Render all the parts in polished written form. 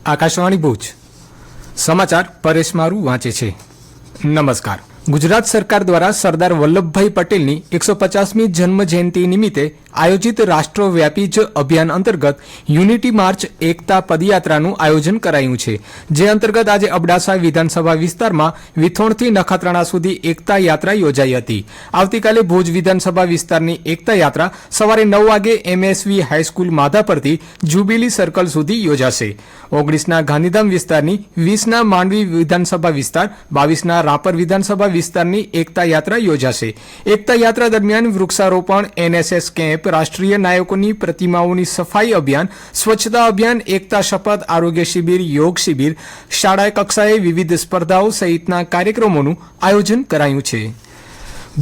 આકાશવાણી ભુજ સમાચાર પરેશ મારું વાંચે છે। નમસ્કાર। ગુજરાત સરકાર દ્વારા સરદાર વલ્લભભાઈ પટેલની 150મી જન્મ જયંતિ નિમિત્તે આયોજિત રાષ્ટ્રવ્યાપી અભિયાન અંતર્ગત યુનિટી માર્ચ એકતા પદયાત્રાનું આયોજન કરાયું છે, જે અંતર્ગત આજે અબડાસા વિધાનસભા વિસ્તારમાં વિથોણથી નખત્રાણા સુધી એકતા યાત્રા યોજાઈ હતી। આવતીકાલે ભુજ વિધાનસભા વિસ્તારની એકતા યાત્રા સવારે 9 વાગે MSV હાઈસ્કૂલ માધાપરથી જ્યુબિલી સર્કલ સુધી યોજાશે। 19ના ગાંધીધામ વિસ્તારની, 20ના માંડવી વિધાનસભા વિસ્તાર, 22ના રાપર વિધાનસભા વિસ્તારની એકતા યાત્રા યોજાશે। એકતા યાત્રા દરમિયાન વૃક્ષારોપણ, NSS કેમ્પ, રાષ્ટ્રીય નાયકોની પ્રતિમાઓની સફાઈ અભિયાન, સ્વચ્છતા અભિયાન, એકતા શપથ, આરોગ્ય શિબિર, યોગ શિબિર, શાળા કક્ષાએ વિવિધ સ્પર્ધાઓ સહિતના કાર્યક્રમોનું આયોજન કરાયું છે।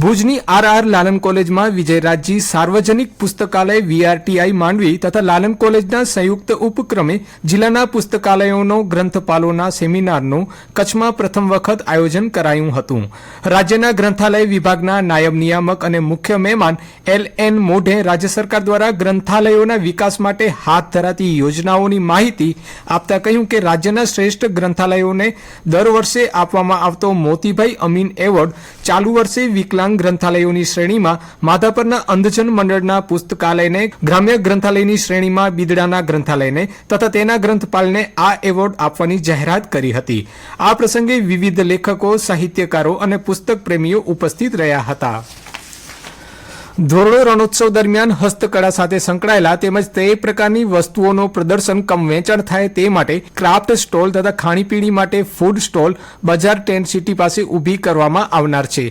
ભુજની RR લાલન કોલેજમાં વિજયરાજજી સાર્વજનિક પુસ્તકાલય VRTI માંડવી તથા લાલન કોલેજના સંયુક્ત ઉપક્રમે જિલ્લાના પુસ્તકાલયોનો ગ્રંથપાલોના સેમિનારનું કચ્છમાં પ્રથમ વખત આયોજન કરાયું હતું। રાજ્યના ગ્રંથાલય વિભાગના નાયબ નિયામક અને મુખ્ય મહેમાન LN મોઢે રાજ્ય સરકાર દ્વારા ગ્રંથાલયોના વિકાસ માટે હાથ ધરાતી યોજનાઓની માહિતી આપતા કહ્યું કે રાજ્યના શ્રેષ્ઠ ગ્રંથાલયોને દર વર્ષે આપવામાં આવતો મોતીભાઈ અમીન એવોર્ડ ચાલુ વર્ષે વિકલાંગ ગ્રંથાલયોની શ્રેણીમાં માધાપરના અંધજન મંડળના પુસ્તકાલયને, ગ્રામ્ય ગ્રંથાલયની શ્રેણીમાં બિદડાના ગ્રંથાલયને તથા તેના ગ્રંથપાલને આ એવોર્ડ આપવાની જાહેરાત કરી હતી। આ પ્રસંગે વિવિધ લેખકો, સાહિત્યકારો અને પુસ્તક પ્રેમીઓ ઉપસ્થિત રહ્યા હતા। ધોરડો રણોત્સવ દરમિયાન હસ્તકળા સાથે સંકળાયેલા તેમજ તે પ્રકારની વસ્તુઓનું પ્રદર્શન કમ વેચાણ થાય તે માટે ક્રાફ્ટ સ્ટોલ તથા ખાણીપીણી માટે ફૂડ સ્ટોલ બજાર ટેન્ટ સિટી પાસે ઊભી કરવામાં આવનાર છે।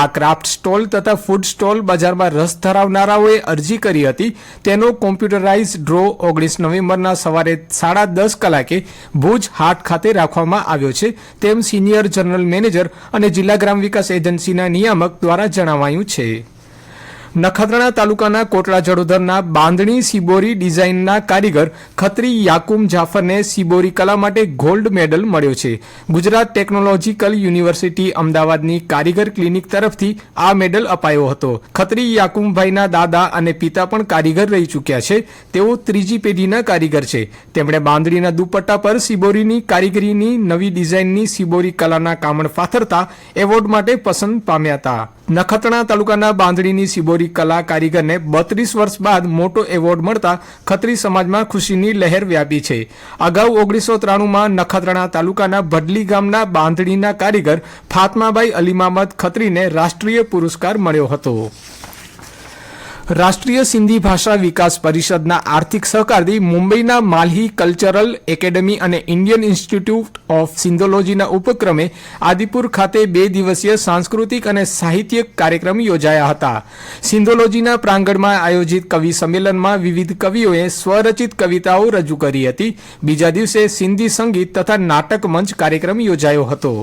આ ક્રાફ્ટ સ્ટોલ તથા ફૂડ સ્ટોલ બજારમાં રસ ધરાવનારાઓએ અરજી કરી હતી, તેનો કોમ્પ્યુટરાઇઝ ડ્રો 19 નવેમ્બરના સવારે 10:30 કલાકે ભુજ હાટ ખાતે રાખવામાં આવ્યો છે, તેમ સિનિયર જનરલ મેનેજર અને જિલ્લા ગ્રામ વિકાસ એજન્સીના નિયામક દ્વારા જણાવાયું છે। નખત્રાણા તાલુકાના કોટડા જડોદરના બાંધણી સિબોરી ડિઝાઇનના કારીગર ખત્રી યાકુમ જાફરને સિબોરી કલા માટે ગોલ્ડ મેડલ મળ્યો છે। ગુજરાત ટેકનોલોજીકલ યુનિવર્સિટી અમદાવાદની કારીગર ક્લિનિક તરફથી આ મેડલ અપાયો હતો। ખત્રી યાકુમભાઈના દાદા અને પિતા પણ કારીગર રહી ચૂક્યા છે, તેઓ ત્રીજી પેઢીના કારીગર છે। તેમણે બાંધણીના દુપટ્ટા પર સિબોરીની કારીગરીની નવી ડિઝાઇનની સિબોરી કલાના કામણ પાથરતા એવોર્ડ માટે પસંદ પામ્યા હતા। નખત્રાણા તાલુકાના બાંધણીની સિબોરી કલા કારીગરને 32 વર્ષ બાદ મોટો એવોર્ડ મળતા ખત્રી સમાજમાં ખુશીની લહેર વ્યાપી છે। અગાઉ 1993માં નખત્રાણા તાલુકાના ભડલી ગામના બાંધણીના કારીગર ફાતમાબાઈ અલીમામદ ખત્રીને રાષ્ટ્રીય પુરસ્કાર મળ્યો હતો। રાષ્ટ્રીય સિંધી ભાષા વિકાસ પરિષદના આર્થિક સહકારથી મુંબઈના માલ્હી કલ્ચરલ એકેડમી અને ઇન્ડિયન ઇન્સ્ટિટ્યૂટ ઓફ સિંધોલોજીના ઉપક્રમે આદિપુર ખાતે 2 દિવસીય સાંસ્કૃતિક અને સાહિત્યિક કાર્યક્રમ યોજાયા હતા। સિંધોલોજીના પ્રાંગણમાં આયોજિત કવિ સંમેલનમાં વિવિધ કવિઓએ સ્વરચિત કવિતાઓ રજૂ કરી હતી। બીજા દિવસે સિંધી સંગીત તથા નાટક મંચ કાર્યક્રમ યોજાયો હતો।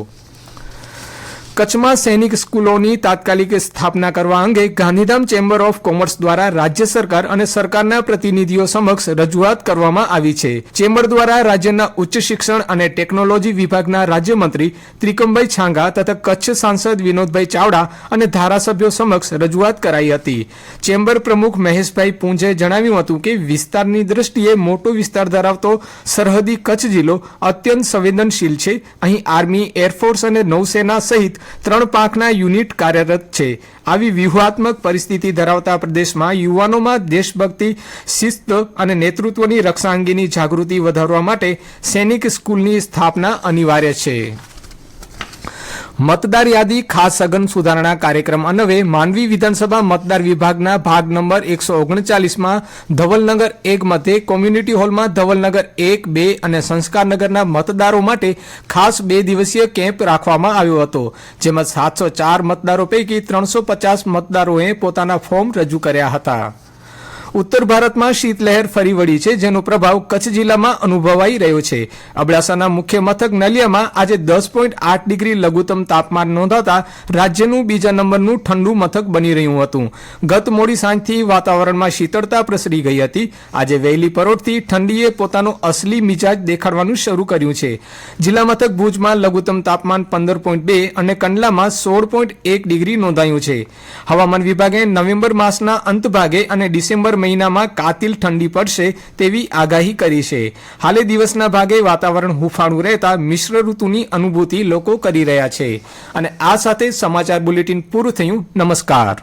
કચ્છમાં સૈનિક સ્કૂલોની તાત્કાલિક સ્થાપના કરવા અંગે ગાંધીધામ ચેમ્બર ઓફ કોમર્સ દ્વારા રાજ્ય સરકાર અને સરકારના પ્રતિનિધિઓ સમક્ષ રજૂઆત કરવામાં આવી છે। ચેમ્બર દ્વારા રાજ્યના ઉચ્ચ શિક્ષણ અને ટેકનોલોજી વિભાગના રાજ્યમંત્રી ત્રિકમભાઈ છાંગા તથા કચ્છ સાંસદ વિનોદભાઈ ચાવડા અને ધારાસભ્યો સમક્ષ રજૂઆત કરાઈ હતી। ચેમ્બર પ્રમુખ મહેશભાઈ પૂંજે જણાવ્યું હતું કે વિસ્તારની દ્રષ્ટિએ મોટો વિસ્તાર ધરાવતો સરહદી કચ્છ જિલ્લો અત્યંત સંવેદનશીલ છે। અહીં આર્મી, એરફોર્સ અને નૌસેના સહિત 3 પાંખના યુનિટ કાર્યરત છે। આવી વ્યૂહાત્મક પરિસ્થિતિ ધરાવતા પ્રદેશમાં યુવાનોમાં દેશભક્તિ, શિસ્ત અને નેતૃત્વની રક્ષા અંગેની જાગૃતિ વધારવા માટે સૈનિક સ્કૂલની સ્થાપના અનિવાર્ય છે। મતદાર યાદી ખાસ સઘન સુધારણા કાર્યક્રમ અન્વયે માંડવી વિધાનસભા મતદાર વિભાગના ભાગ નંબર 139માં ધવલનગર 1 મધ્યે કોમ્યુનિટી હોલમાં ધવલનગર 1, 2 અને સંસ્કારનગરના મતદારો માટે ખાસ 2 દિવસીય કેમ્પ રાખવામાં આવ્યો હતો, જેમાં 704 મતદારો પૈકી 350 મતદારોએ પોતાના ફોર્મ રજૂ કર્યા હતા। ઉત્તર ભારતમાં શીતલહેર ફરી વળી છે, જેનો પ્રભાવ કચ્છ જિલ્લામાં અનુભવાઈ રહ્યો છે। અબડાસાના મુખ્ય મથક નલિયામાં આજે 10.8 ડિગ્રી લઘુત્તમ તાપમાન નોંધાતા રાજ્યનું બીજા નંબરનું ઠંડુ મથક બની રહ્યું હતું। ગત મોડી સાંજથી વાતાવરણમાં શીતળતા પ્રસરી ગઈ હતી। આજે વહેલી પરોઢથી ઠંડીએ પોતાનો અસલી મિજાજ દેખાડવાનું શરૂ કર્યું છે। જિલ્લા મથક ભુજમાં લઘુત્તમ તાપમાન 15.2 અને કંડલામાં 16.1 ડિગ્રી નોંધાયું છે। હવામાન વિભાગે નવેમ્બર માસના અંત ભાગે અને ડિસેમ્બર મહિનામાં કાતિલ ઠંડી પડશે તેવી આગાહી કરી છે. હાલે દિવસના ભાગે વાતાવરણ હુંફાળું રહેતા મિશ્ર ઋતુની અનુભૂતિ લોકો કરી રહ્યા છે. અને આ સાથે સમાચાર બુલેટિન પૂરું થયું. નમસ્કાર.